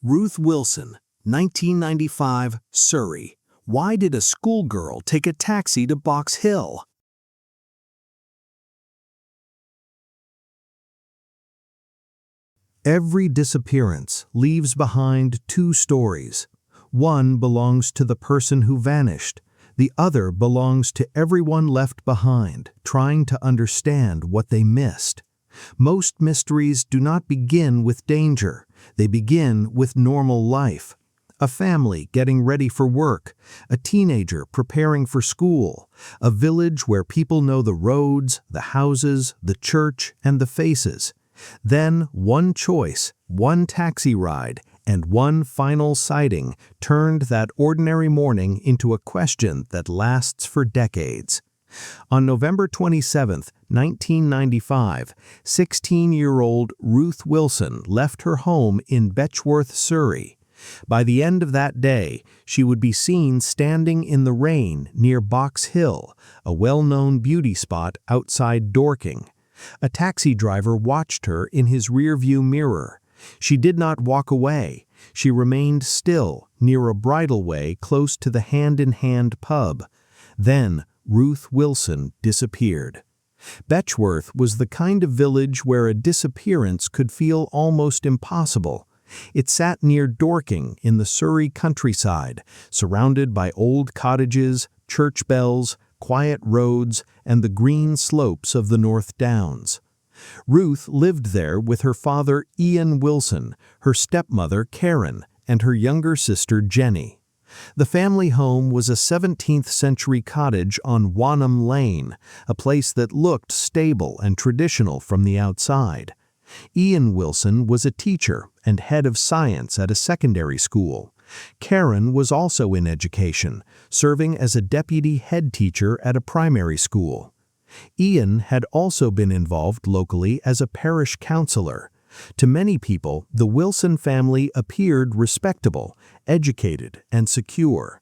Ruth Wilson, 1995, Surrey. Why did a schoolgirl take a taxi to Box Hill? Every disappearance leaves behind two stories. One belongs to the person who vanished. The other belongs to everyone left behind, trying to understand what they missed. Most mysteries do not begin with danger. They begin with normal life. A family getting ready for work, a teenager preparing for school, a village where people know the roads, the houses, the church, and the faces. Then one choice, one taxi ride, and one final sighting turned that ordinary morning into a question that lasts for decades. On November 27, 1995, 16-year-old Ruth Wilson left her home in Betchworth, Surrey. By the end of that day, she would be seen standing in the rain near Box Hill, a well-known beauty spot outside Dorking. A taxi driver watched her in his rearview mirror. She did not walk away. She remained still near a bridleway close to the Hand in Hand pub. Then Ruth Wilson disappeared. Betchworth was the kind of village where a disappearance could feel almost impossible. It sat near Dorking in the Surrey countryside, surrounded by old cottages, church bells, quiet roads, and the green slopes of the North Downs. Ruth lived there with her father Ian Wilson, her stepmother Karen, and her younger sister Jenny. The family home was a 17th-century cottage on Wanham Lane, a place that looked stable and traditional from the outside. Ian Wilson was a teacher and head of science at a secondary school. Karen was also in education, serving as a deputy head teacher at a primary school. Ian had also been involved locally as a parish councillor. To many people, the Wilson family appeared respectable, educated, and secure.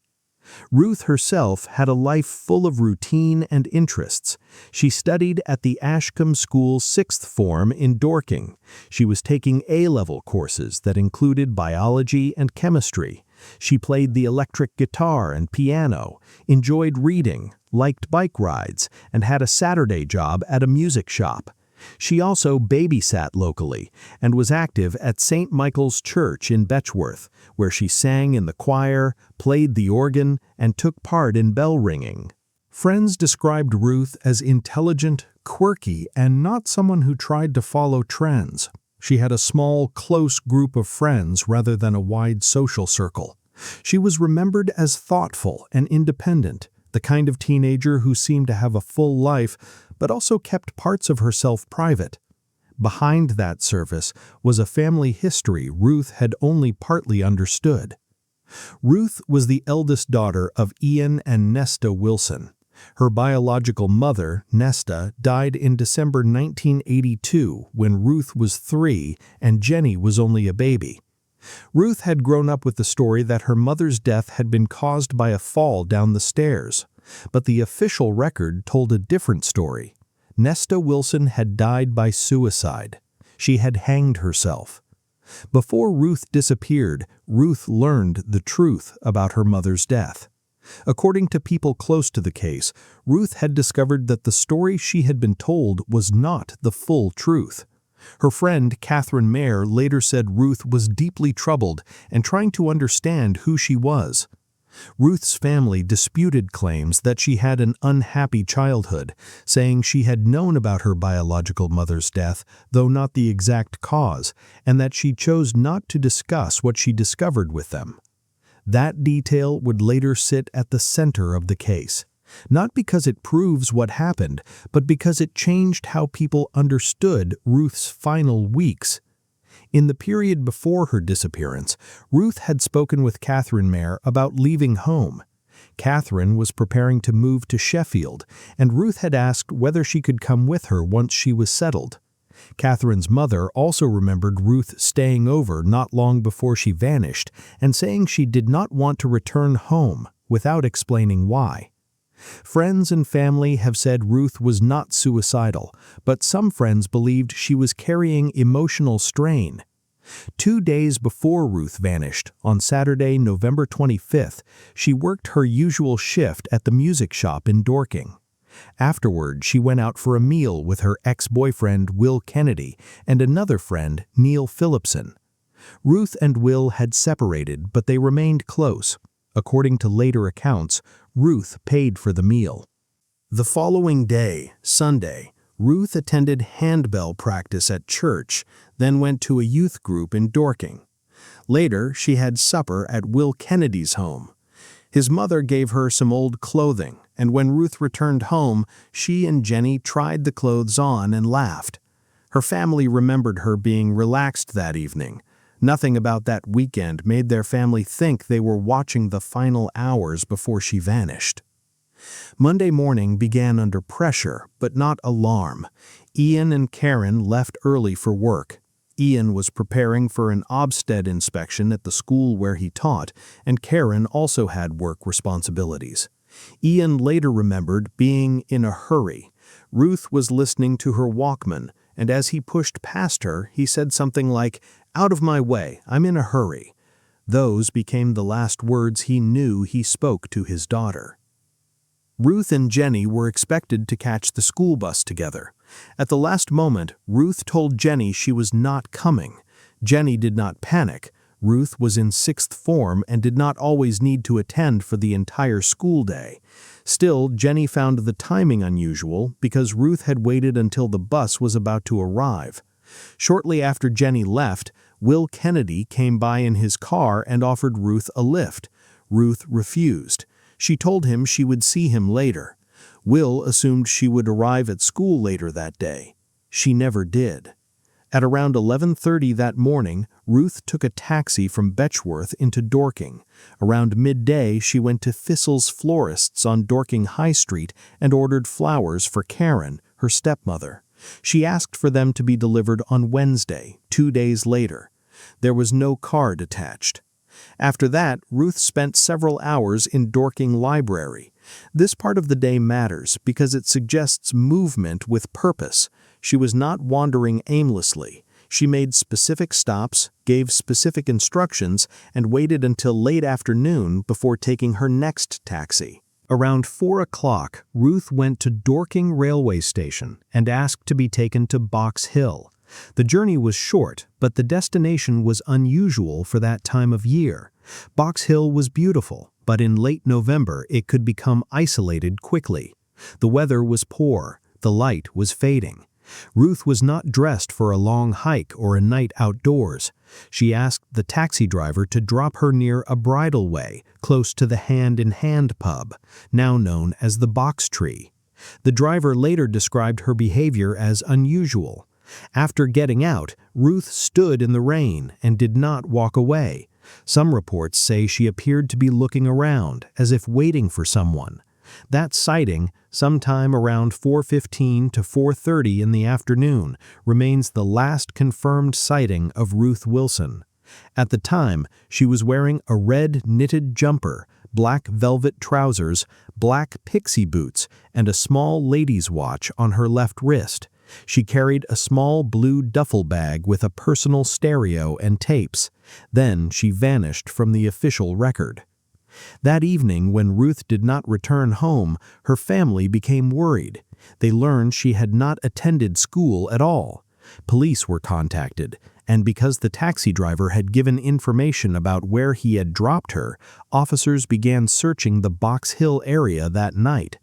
Ruth herself had a life full of routine and interests. She studied at the Ashcombe School's sixth form in Dorking. She was taking A-level courses that included biology and chemistry. She played the electric guitar and piano, enjoyed reading, liked bike rides, and had a Saturday job at a music shop. She also babysat locally and was active at St. Michael's Church in Betchworth, where she sang in the choir, played the organ, and took part in bell ringing. Friends described Ruth as intelligent, quirky, and not someone who tried to follow trends. She had a small, close group of friends rather than a wide social circle. She was remembered as thoughtful and independent, the kind of teenager who seemed to have a full life, but also kept parts of herself private. Behind that surface was a family history Ruth had only partly understood. Ruth was the eldest daughter of Ian and Nesta Wilson. Her biological mother, Nesta, died in December 1982 when Ruth was 3 and Jenny was only a baby. Ruth had grown up with the story that her mother's death had been caused by a fall down the stairs. But the official record told a different story. Nesta Wilson had died by suicide. She had hanged herself. Before Ruth disappeared, Ruth learned the truth about her mother's death. According to people close to the case, Ruth had discovered that the story she had been told was not the full truth. Her friend Catherine Mayer later said Ruth was deeply troubled and trying to understand who she was. Ruth's family disputed claims that she had an unhappy childhood, saying she had known about her biological mother's death, though not the exact cause, and that she chose not to discuss what she discovered with them. That detail would later sit at the center of the case, not because it proves what happened, but because it changed how people understood Ruth's final weeks. In the period before her disappearance, Ruth had spoken with Catherine Mayer about leaving home. Catherine was preparing to move to Sheffield, and Ruth had asked whether she could come with her once she was settled. Catherine's mother also remembered Ruth staying over not long before she vanished and saying she did not want to return home without explaining why. Friends and family have said Ruth was not suicidal, but some friends believed she was carrying emotional strain. 2 days before Ruth vanished, on Saturday, November 25th, she worked her usual shift at the music shop in Dorking. Afterward, she went out for a meal with her ex-boyfriend Will Kennedy and another friend, Neil Phillipson. Ruth and Will had separated, but they remained close. According to later accounts, Ruth paid for the meal. The following day, Sunday, Ruth attended handbell practice at church, then went to a youth group in Dorking. Later, she had supper at Will Kennedy's home. His mother gave her some old clothing, and when Ruth returned home, she and Jenny tried the clothes on and laughed. Her family remembered her being relaxed that evening. Nothing about that weekend made their family think they were watching the final hours before she vanished. Monday morning began under pressure, but not alarm. Ian and Karen left early for work. Ian was preparing for an Ofsted inspection at the school where he taught, and Karen also had work responsibilities. Ian later remembered being in a hurry. Ruth was listening to her Walkman, and as he pushed past her, he said something like, "Out of my way, I'm in a hurry." Those became the last words he knew he spoke to his daughter. Ruth and Jenny were expected to catch the school bus together. At the last moment, Ruth told Jenny she was not coming. Jenny did not panic. Ruth was in 6th form and did not always need to attend for the entire school day. Still, Jenny found the timing unusual because Ruth had waited until the bus was about to arrive. Shortly after Jenny left, Will Kennedy came by in his car and offered Ruth a lift. Ruth refused. She told him she would see him later. Will assumed she would arrive at school later that day. She never did. At around 11:30 that morning, Ruth took a taxi from Betchworth into Dorking. Around midday, she went to Thistle's Florists on Dorking High Street and ordered flowers for Karen, her stepmother. She asked for them to be delivered on Wednesday, 2 days later. There was no card attached. After that, Ruth spent several hours in Dorking Library. This part of the day matters because it suggests movement with purpose. She was not wandering aimlessly. She made specific stops, gave specific instructions, and waited until late afternoon before taking her next taxi. Around 4 o'clock, Ruth went to Dorking railway station and asked to be taken to Box Hill. The journey was short, but the destination was unusual for that time of year. Box Hill was beautiful, but in late November it could become isolated quickly. The weather was poor. The light was fading. Ruth was not dressed for a long hike or a night outdoors. She asked the taxi driver to drop her near a bridleway close to the Hand in Hand pub, now known as the Box Tree. The driver later described her behavior as unusual. After getting out, Ruth stood in the rain and did not walk away. Some reports say she appeared to be looking around, as if waiting for someone. That sighting, sometime around 4:15 to 4:30 in the afternoon, remains the last confirmed sighting of Ruth Wilson. At the time, she was wearing a red knitted jumper, black velvet trousers, black pixie boots, and a small lady's watch on her left wrist. She carried a small blue duffel bag with a personal stereo and tapes. Then she vanished from the official record. That evening, when Ruth did not return home, her family became worried. They learned she had not attended school at all. Police were contacted, and because the taxi driver had given information about where he had dropped her, officers began searching the Box Hill area that night.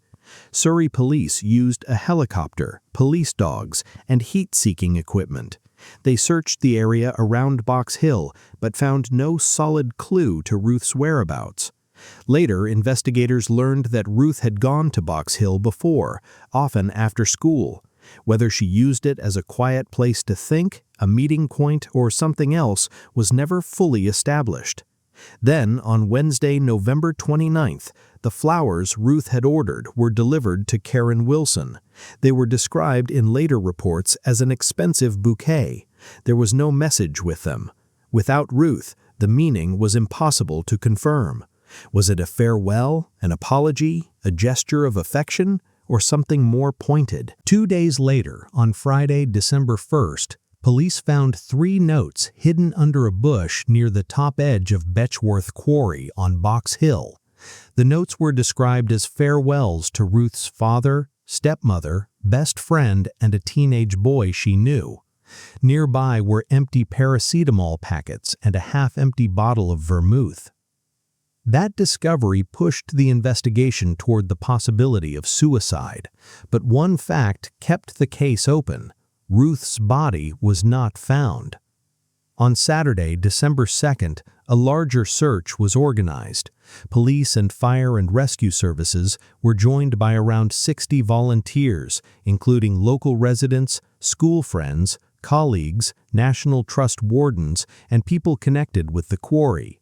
Surrey police used a helicopter, police dogs, and heat-seeking equipment. They searched the area around Box Hill, but found no solid clue to Ruth's whereabouts. Later, investigators learned that Ruth had gone to Box Hill before, often after school. Whether she used it as a quiet place to think, a meeting point, or something else was never fully established. Then, on Wednesday, November 29th, the flowers Ruth had ordered were delivered to Karen Wilson. They were described in later reports as an expensive bouquet. There was no message with them. Without Ruth, the meaning was impossible to confirm. Was it a farewell, an apology, a gesture of affection, or something more pointed? 2 days later, on Friday, December 1st, Police found 3 notes hidden under a bush near the top edge of Betchworth Quarry on Box Hill. The notes were described as farewells to Ruth's father, stepmother, best friend, and a teenage boy she knew. Nearby were empty paracetamol packets and a half-empty bottle of Vermouth. That discovery pushed the investigation toward the possibility of suicide, but one fact kept the case open: Ruth's body was not found. On Saturday, December 2nd, a larger search was organized. Police and fire and rescue services were joined by around 60 volunteers, including local residents, school friends, colleagues, National Trust wardens, and people connected with the quarry.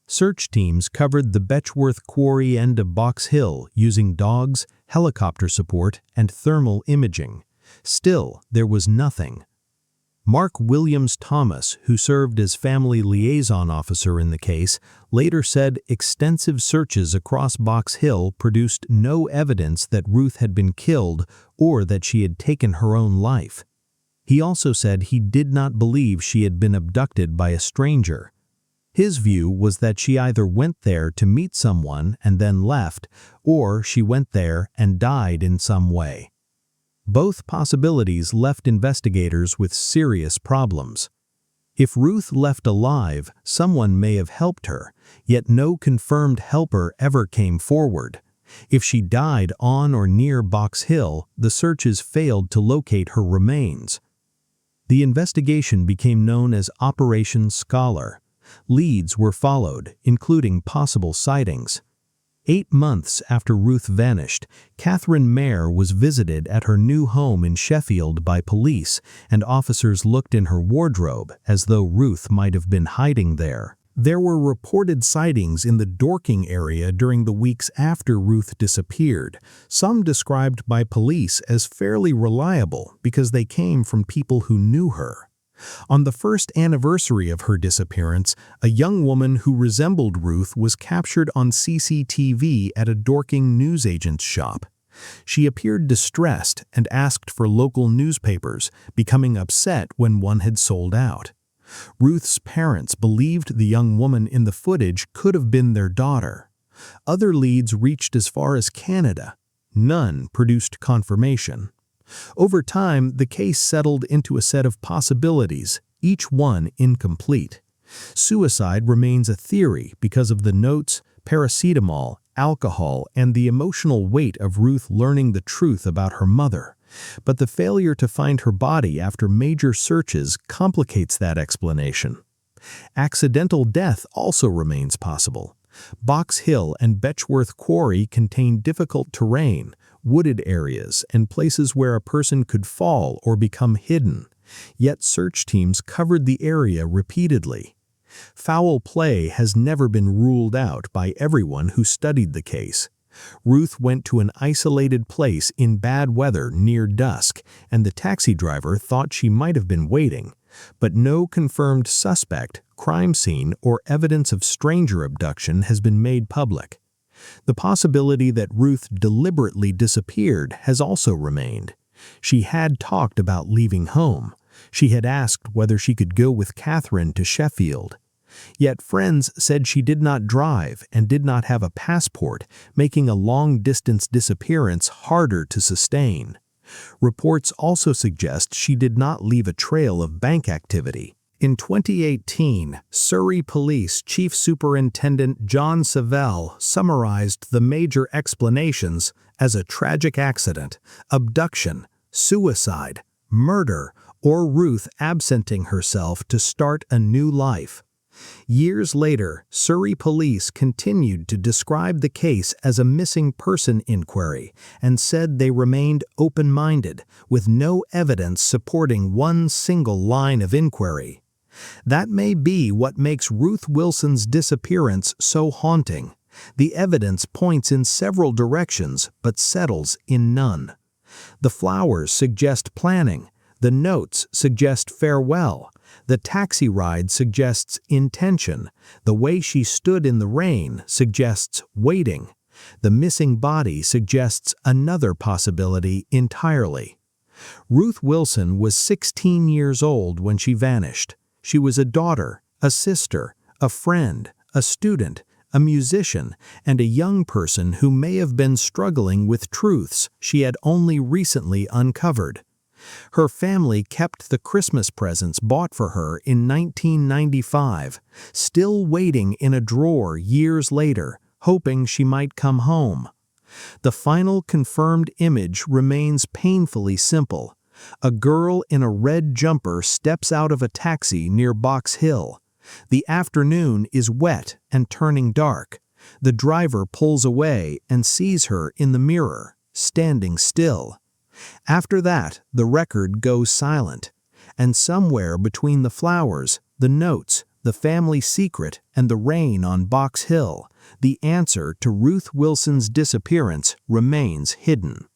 Search teams covered the Betchworth Quarry end of Box Hill using dogs, helicopter support, and thermal imaging. Still, there was nothing. Mark Williams Thomas, who served as family liaison officer in the case, later said extensive searches across Box Hill produced no evidence that Ruth had been killed or that she had taken her own life. He also said he did not believe she had been abducted by a stranger. His view was that she either went there to meet someone and then left, or she went there and died in some way. Both possibilities left investigators with serious problems. If Ruth left alive, someone may have helped her, yet no confirmed helper ever came forward. If she died on or near Box Hill, the searches failed to locate her remains. The investigation became known as Operation Scholar. Leads were followed, including possible sightings. 8 months after Ruth vanished, Catherine Mayer was visited at her new home in Sheffield by police, and officers looked in her wardrobe as though Ruth might have been hiding there. There were reported sightings in the Dorking area during the weeks after Ruth disappeared, some described by police as fairly reliable because they came from people who knew her. On the first anniversary of her disappearance, a young woman who resembled Ruth was captured on CCTV at a Dorking newsagent's shop. She appeared distressed and asked for local newspapers, becoming upset when one had sold out. Ruth's parents believed the young woman in the footage could have been their daughter. Other leads reached as far as Canada. None produced confirmation. Over time, the case settled into a set of possibilities, each one incomplete. Suicide remains a theory because of the notes, paracetamol, alcohol, and the emotional weight of Ruth learning the truth about her mother. But the failure to find her body after major searches complicates that explanation. Accidental death also remains possible. Box Hill and Betchworth Quarry contain difficult terrain, wooded areas, and places where a person could fall or become hidden. Yet search teams covered the area repeatedly. Foul play has never been ruled out by everyone who studied the case. Ruth went to an isolated place in bad weather near dusk, and the taxi driver thought she might have been waiting. But no confirmed suspect, crime scene, or evidence of stranger abduction has been made public. The possibility that Ruth deliberately disappeared has also remained. She had talked about leaving home. She had asked whether she could go with Catherine to Sheffield. Yet friends said she did not drive and did not have a passport, making a long-distance disappearance harder to sustain. Reports also suggest she did not leave a trail of bank activity. In 2018, Surrey Police Chief Superintendent John Savell summarized the major explanations as a tragic accident, abduction, suicide, murder, or Ruth absenting herself to start a new life. Years later, Surrey Police continued to describe the case as a missing person inquiry and said they remained open-minded, with no evidence supporting one single line of inquiry. That may be what makes Ruth Wilson's disappearance so haunting. The evidence points in several directions but settles in none. The flowers suggest planning. The notes suggest farewell. The taxi ride suggests intention. The way she stood in the rain suggests waiting. The missing body suggests another possibility entirely. Ruth Wilson was 16 years old when she vanished. She was a daughter, a sister, a friend, a student, a musician, and a young person who may have been struggling with truths she had only recently uncovered. Her family kept the Christmas presents bought for her in 1995, still waiting in a drawer years later, hoping she might come home. The final confirmed image remains painfully simple. A girl in a red jumper steps out of a taxi near Box Hill. The afternoon is wet and turning dark. The driver pulls away and sees her in the mirror, standing still. After that, the record goes silent, and somewhere between the flowers, the notes, the family secret, and the rain on Box Hill, the answer to Ruth Wilson's disappearance remains hidden.